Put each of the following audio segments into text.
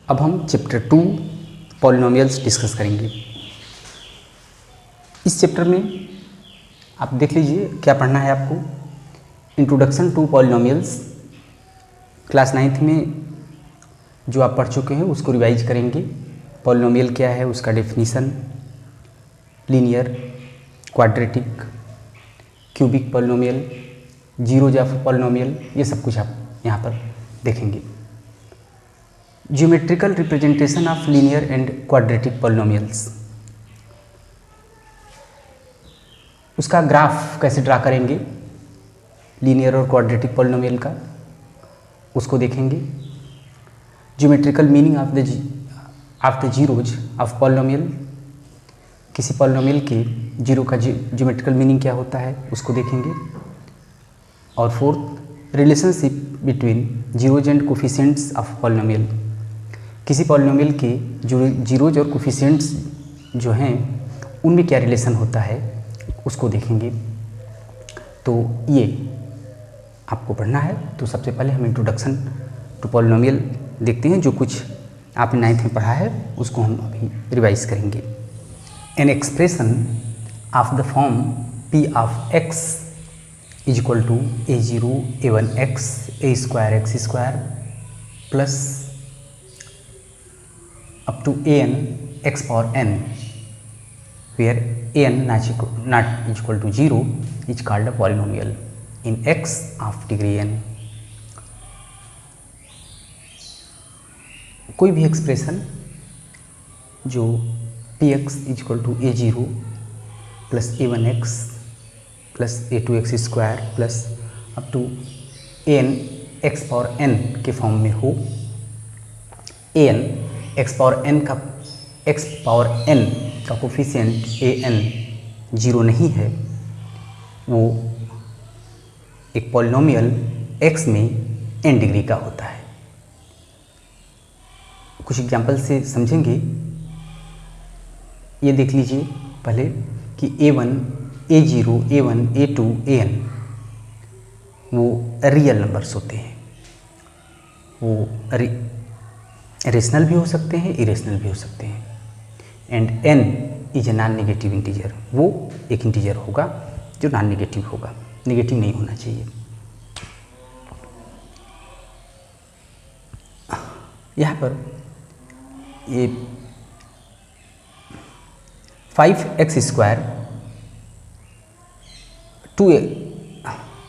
अब हम chapter 2 polynomials discuss करेंगे। इस चैप्टर में आप देख लीजिए क्या पढ़ना है आपको। Introduction to polynomials class 9th में जो आप पढ़ चुके हैं उसको रिवाइज करेंगे। पॉलिनोमियल क्या है, उसका definition, linear, quadratic, cubic polynomial, zeros of polynomial, ये सब कुछ आप यहाँ पर देखेंगे। Geometrical representation of linear and quadratic polynomials, उसका ग्राफ कैसे ड्रा करेंगे लीनियर और क्वाड्रेटिक पॉलिनोमियल का, उसको देखेंगे। Geometrical meaning of the zeros of polynomial, किसी पॉलिनोमियल के जीरो का ज्योमेट्रिकल मीनिंग क्या होता है उसको देखेंगे। और fourth, relationship between zeros and coefficients of polynomial, किसी पॉलिनोमियल के जो जीरोज और कोफिशिएंट्स जो हैं उनमें क्या रिलेशन होता है उसको देखेंगे। तो ये आपको पढ़ना है। तो सबसे पहले हम इंट्रोडक्शन टू पॉलिनोमियल देखते हैं। जो कुछ आपने 9th में पढ़ा है उसको हम अभी रिवाइज करेंगे। An expression of the form p of x is equal to a0 a1x a2x² plus up to an x power n, where an not equal to 0 is called a polynomial in x of degree n। कोई भी expression जो px equal to a0 plus a1x plus a2x² plus up to an x power n के फॉर्म में हो। an x power n का coefficient an 0 नहीं है, वो एक पॉलिनोमियल x में n डिग्री का होता है। कुछ एग्जाम्पल से समझेंगे। ये देख लीजिए पहले कि a1 a0 a1 a2 an वो रियल नंबर्स होते हैं। वो रेशनल भी हो सकते हैं, इरेशनल भी हो सकते हैं। And n is a non negative integer, वो एक इंटीजर होगा जो नॉन नेगेटिव होगा, नेगेटिव नहीं होना चाहिए। यहाँ पर ये 5x²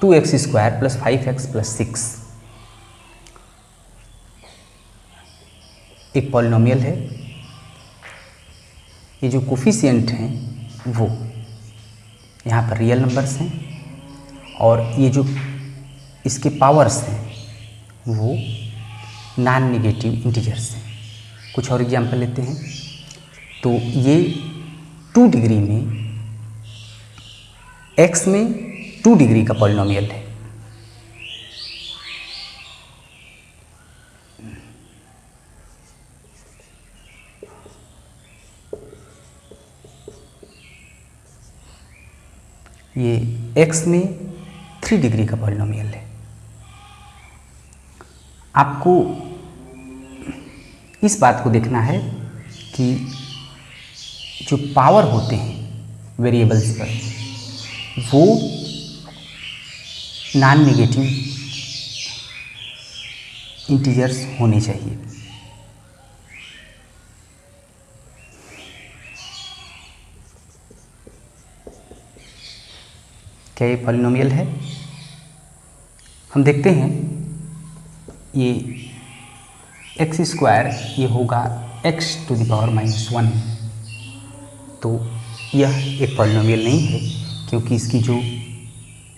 2x² plus 5x plus 6 एक पॉलिनोमियल है। ये जो कोफिशिएंट हैं वो यहाँ पर रियल नंबर्स हैं और ये जो इसके पावर्स हैं वो नॉन नेगेटिव इंटीजर्स हैं। कुछ और एग्जांपल लेते हैं। तो ये 2 डिग्री में x में 2 डिग्री का पॉलिनोमियल है। ये x में 3 डिग्री का पॉलिनोमियल है। आपको इस बात को देखना है कि जो पावर होते हैं वेरिएबल्स पर वो नॉन नेगेटिव इंटीजर्स होने चाहिए। क्या ये पॉलिनोमियल है? हम देखते हैं ये x² ये होगा x टू द पावर -1। तो यह एक पॉलिनोमियल नहीं है क्योंकि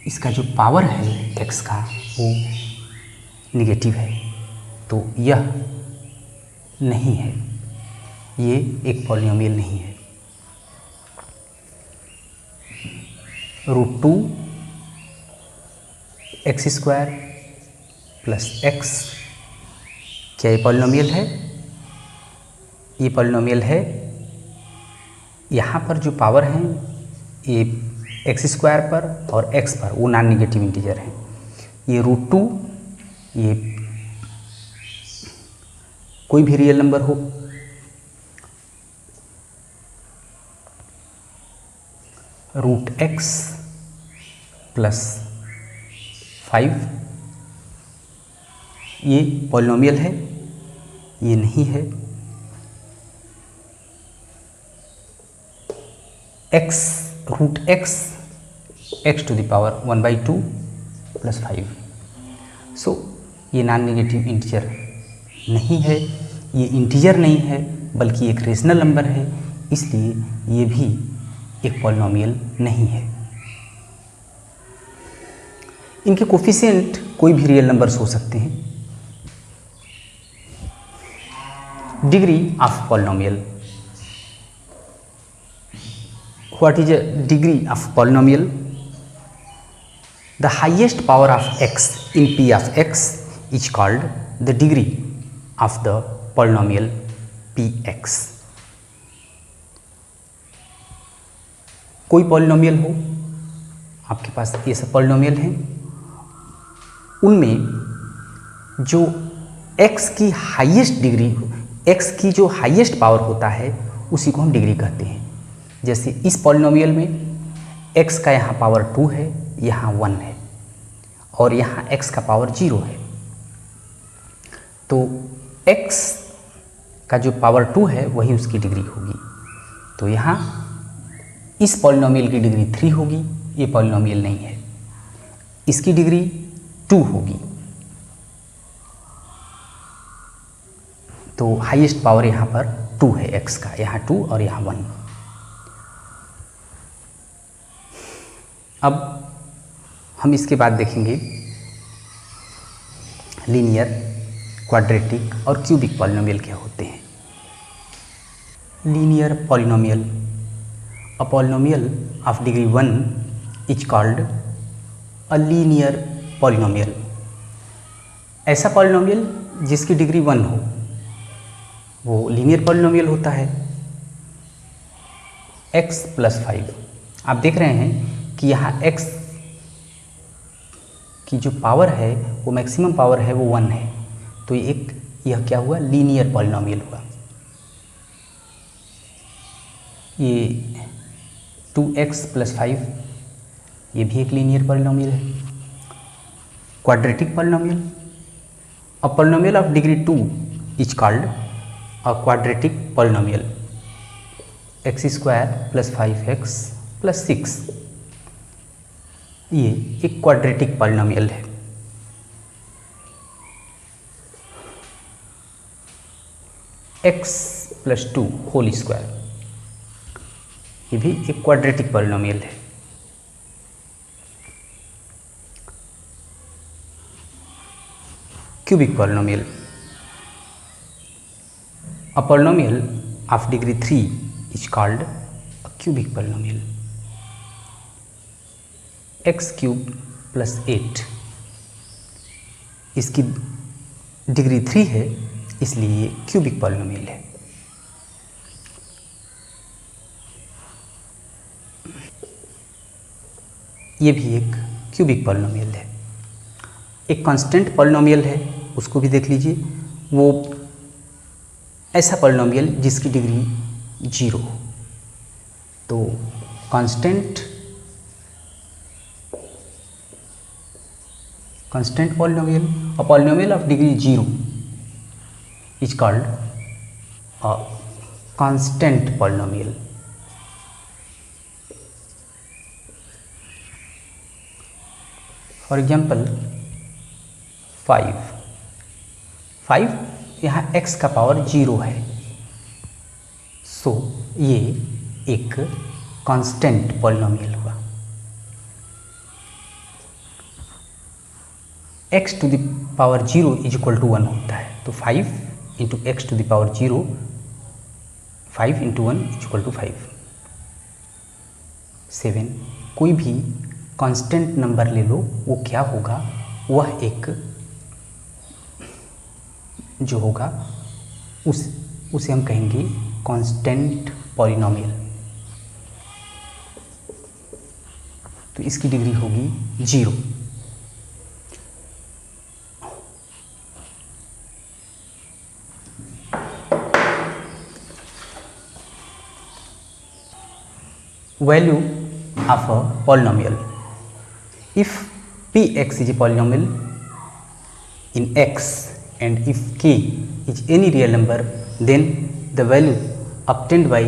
इसका जो पावर है x का वो निगेटिव है। तो यह नहीं है, ये एक पॉलिनोमियल नहीं है। √2 x² प्लस x, क्या ये पॉलिनोमियल है? ये पॉलिनोमियल है। यहाँ पर जो पावर हैं ये x² पर और x पर वो नॉन नेगेटिव इंटीजर हैं। ये √2 ये कोई भी रियल नंबर हो, √x + 5, ये पॉलिनोमियल है, ये नहीं है। √x x⁻² + 5, सो ये नॉन नेगेटिव इंटीजर नहीं है, ये इंटीजर नहीं है बल्कि एक रेशनल नंबर है, इसलिए ये भी एक पॉलिनोमियल नहीं है। इनके कोफिशिएंट कोई भी रियल नंबर्स हो सकते हैं। Degree of polynomial, what is a degree of polynomial? The highest power of x in p of x is called the degree of the polynomial px। कोई पॉलिनोमियल हो, आपके पास ये सब पॉलिनोमियल हैं, उनमें जो x की हाईएस्ट डिग्री, x की जो हाईएस्ट पावर होता है उसी को हम डिग्री कहते हैं। जैसे इस पॉलिनोमियल में x का यहाँ पावर 2 है, यहाँ 1 है, और यहाँ x का पावर 0 है, तो x का जो पावर 2 है वही उसकी डिग्री होगी। तो यहाँ इस पॉलिनोमियल की डिग्री 3 होगी, ये पॉलिनोमियल नहीं है, इसकी डिग्री 2 होगी। तो हाईएस्ट पावर यहाँ पर 2 है x का, यहाँ 2 और यहाँ 1। अब हम इसके बाद देखेंगे लीनियर, क्वाड्रेटिक और क्यूबिक पॉलिनोमियल क्या होते हैं। Linear polynomial, a polynomial of degree 1 is called a linear polynomial. ऐसा पॉलिनोमियल जिसकी डिग्री 1 हो वो लीनियर पॉलिनोमियल होता है। x + 5, आप देख रहे हैं कि यहाँ x की जो पावर है वो मैक्सिमम पावर है वो 1 है, तो यह क्या हुआ, लीनियर पॉलिनोमियल हुआ। ये 2x + 5 ये भी एक लीनियर पॉलिनोमियल है। Quadratic polynomial, a polynomial of degree 2 is called a quadratic polynomial. x² + 5x + 6 ये एक क्वाड्रेटिक पॉलिनोमियल है। x + 2 होल स्क्वायर ये भी एक क्वाड्रेटिक पॉलिनोमियल है। Cubic polynomial, a polynomial of degree 3 is called a cubic polynomial. x³ + 8 इसकी degree 3 है, इसलिए ये क्यूबिक पॉलिनोमियल है। ये भी एक क्यूबिक पॉलिनोमियल है। एक कांस्टेंट पॉलिनोमियल है, उसको भी देख लीजिए। वो ऐसा पॉलिनोमियल जिसकी डिग्री 0 हो। तो constant polynomial, a polynomial of degree 0 is called a constant polynomial. For example 5 यहाँ x का पावर 0 है, सो ये एक कांस्टेंट पॉलिनोमियल हुआ। x⁻0 इज इक्वल टू 1 होता है, तो 5 × x⁻0 5 × 1 इज इक्वल टू 5। 7 कोई भी कांस्टेंट नंबर ले लो, वो क्या होगा, वह एक जो होगा उसे हम कहेंगे कांस्टेंट पॉलिनोमियल। तो इसकी डिग्री होगी 0। value of a polynomial. If px is a polynomial in x and if k is any real number, then the value obtained by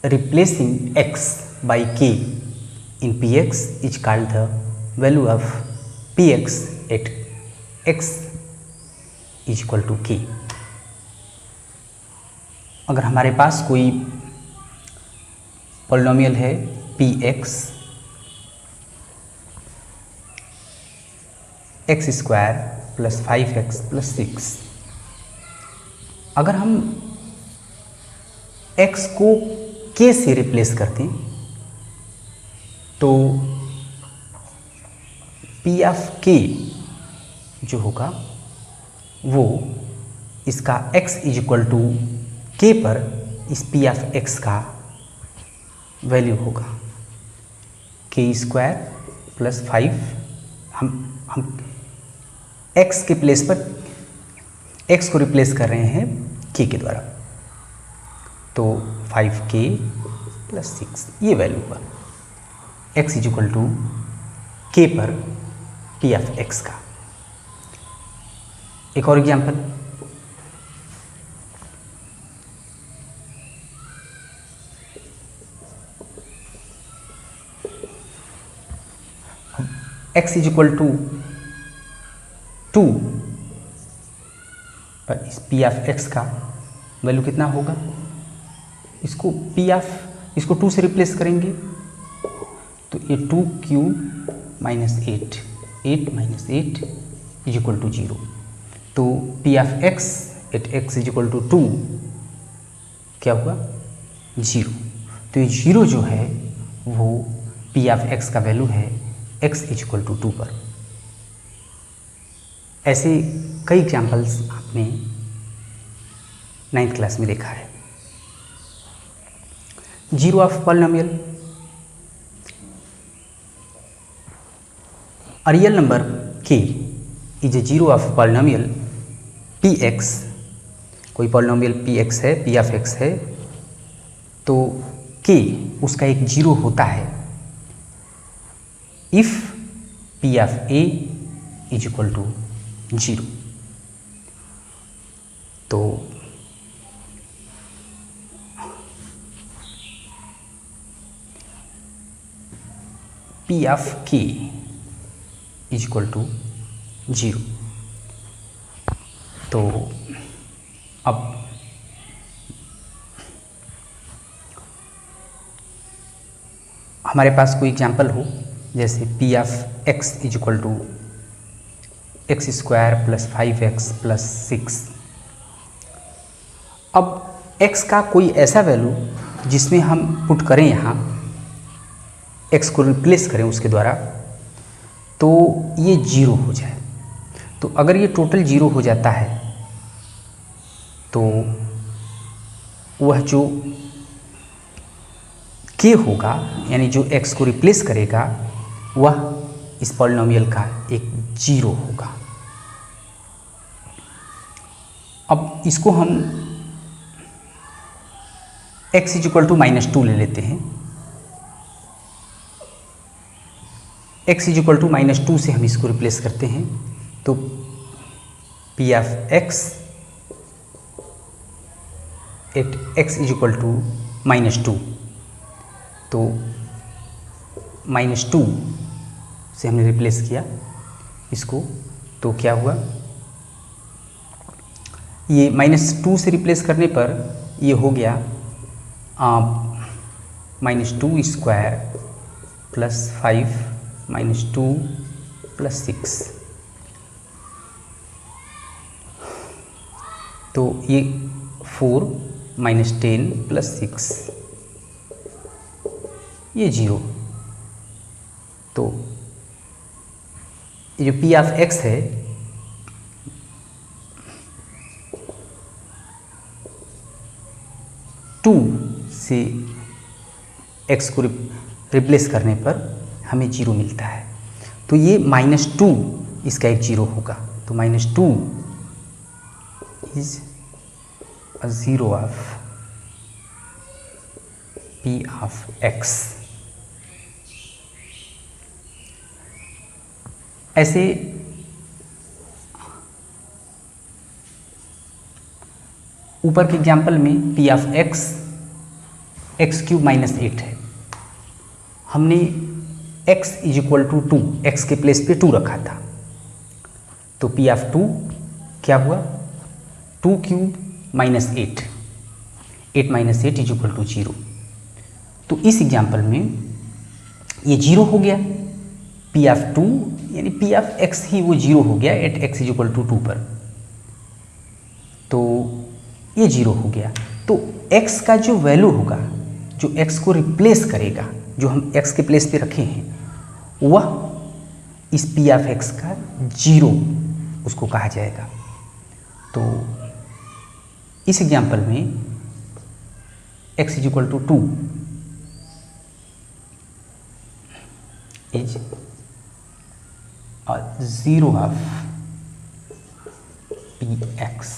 replacing x by k in px is called the value of px at x is equal to k. अगर हमारे पास कोई polynomial है px x square plus 5x plus 6, अगर हम x को k से replace करते हैं तो p ऑफ k जो होगा वो इसका x is equal to k पर इस p ऑफ x का वैल्यू होगा k स्क्वायर प्लस 5, हम x के प्लेस पर x को रिप्लेस कर रहे हैं k के द्वारा, तो 5k प्लस 6 ये वैल्यू हुआ x is equal to k पर p ऑफ x का। एक और example, x is equal to 2 पर इस p ऑफ x का वैल्यू कितना होगा, इसको इसको 2 से रिप्लेस करेंगे तो ये 2q minus 8 minus 8 is equal to 0, तो p of x at x is equal to 2 क्या हुआ 0, तो ये 0 जो है वो p ऑफ x का वैल्यू है x इज इक्वल टू 2 पर। ऐसे कई एग्जाम्पल्स आपने 9th क्लास में देखा है। Zero of polynomial, a real number k is a zero of polynomial px, कोई पॉलिनोमियल px है, p ऑफ x है, तो k उसका एक जीरो होता है if p of a is equal to 0। तो p of k is equal to 0। तो अब हमारे पास कोई एग्जाम्पल हो, जैसे p of x is equal to x square plus 5x plus 6। अब x का कोई ऐसा वैल्यू जिसमें हम पुट करें, यहाँ x को रिप्लेस करें उसके द्वारा, तो ये 0 हो जाए। तो अगर ये टोटल 0 हो जाता है तो वह जो k होगा, यानी जो x को रिप्लेस करेगा, वह इस पॉलिनोमियल का एक 0 होगा। अब इसको हम x इज इक्वल टू -2 ले लेते हैं। x इज इक्वल टू -2 से हम इसको रिप्लेस करते हैं, तो p of x at x is equal to -2, तो -2 से हमने रिप्लेस किया इसको, तो क्या हुआ, ये -2 से रिप्लेस करने पर ये हो गया -2 स्क्वायर प्लस 5 -2 प्लस 6, तो ये 4 -10 प्लस 6 ये 0। तो ये जो p ऑफ x है टू से x को रिप्लेस करने पर हमें 0 मिलता है, तो ये -2 इसका एक 0 होगा, तो -2 इज a 0 of p p of x. ऐसे ऊपर के एग्जाम्पल में p of x x cube minus 8 है। हमने x is equal to 2, x के प्लेस पे 2 रखा था, तो पी ऑफ 2 क्या हुआ, 2 cube minus 8, 8 minus 8 is equal to 0। तो इस एग्जाम्पल में ये 0 हो गया, पी ऑफ 2 यानी पी ऑफ एक्स ही वो 0 हो गया at x is equal to 2 पर, तो ये 0 हो गया। तो x का जो वैल्यू होगा, जो x को रिप्लेस करेगा, जो हम x के प्लेस पे रखे हैं, वह इस पी ऑफ एक्स का 0 उसको कहा जाएगा। तो इस एग्जाम्पल में x is equal to 2 is 0 of p x.